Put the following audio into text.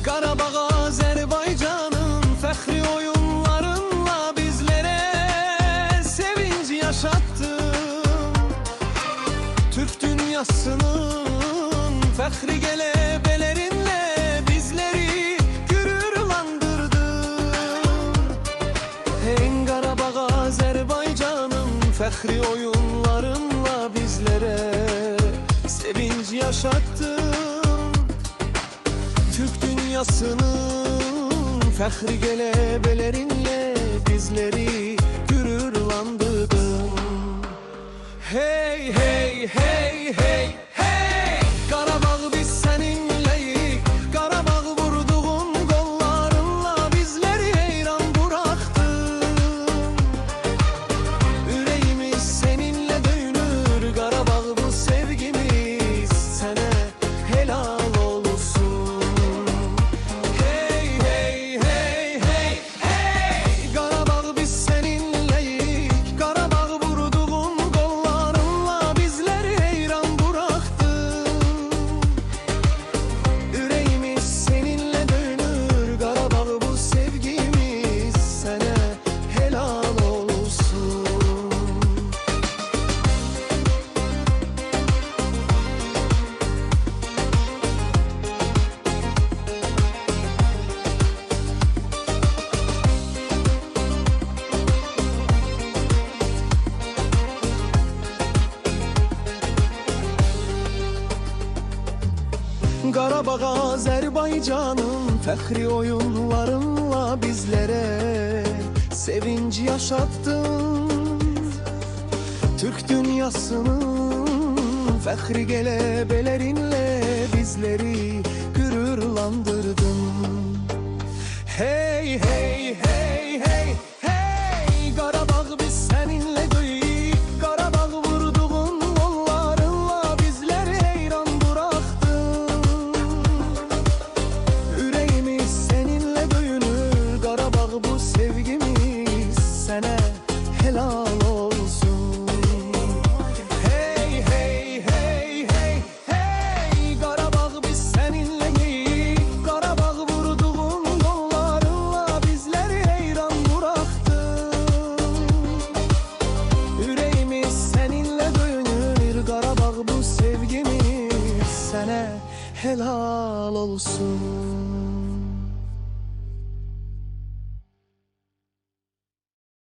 Qarabağ Azərbaycanın fəxri oyunlarınla bizlərə sevinç yaşattın. Türk dünyasının fəxri qələbəlerinlə bizləri gürurlandırdın. En Qarabağ Azərbaycanın fəxri oyunlarınla bizlərə sevinç yaşattın. Türk dünyasının fəxri qələbəlerinlə bizləri gürurlandırdın. Hey hey hey hey hey, Qarabağ biz səninləyik. Qarabağ vurduğun qollarınla bizləri heyran buraxdın. Ürəyimiz səninlə döyünür. Qarabağ bu sevgimiz sənə helal olsun. Hey hey hey hey hey, Qarabağ biz səninləyik. Qarabağ vurduğun qollarınla bizləri heyran buraxdın. Ürəyimiz səninlə döyünür. Qarabağ bu sevgimiz sənə helal olsun. Qarabağ Azərbaycanın fəxri oyunlarınla bizlərə sevinç yaşattın. Türk dünyasının fəxri qələbəlerinlə bizləri gürurlandırdın. Hey hey hey hey hey, Qarabağ biz səninlə döyük. Qarabağ vurduğun qollarınla bizləri heyran buraxdın. Ürəyimiz səninlə döyünür. Qarabağ bu sevgimiz sənə helal olsun. Hey hey hey hey hey, Qarabağ biz səninləyik. Qarabağ vurduğun qollarınla bizləri heyran buraxdın. Ürəyimiz səninlə döyünür. Qarabağ bu sevgimiz sənə helal olsun.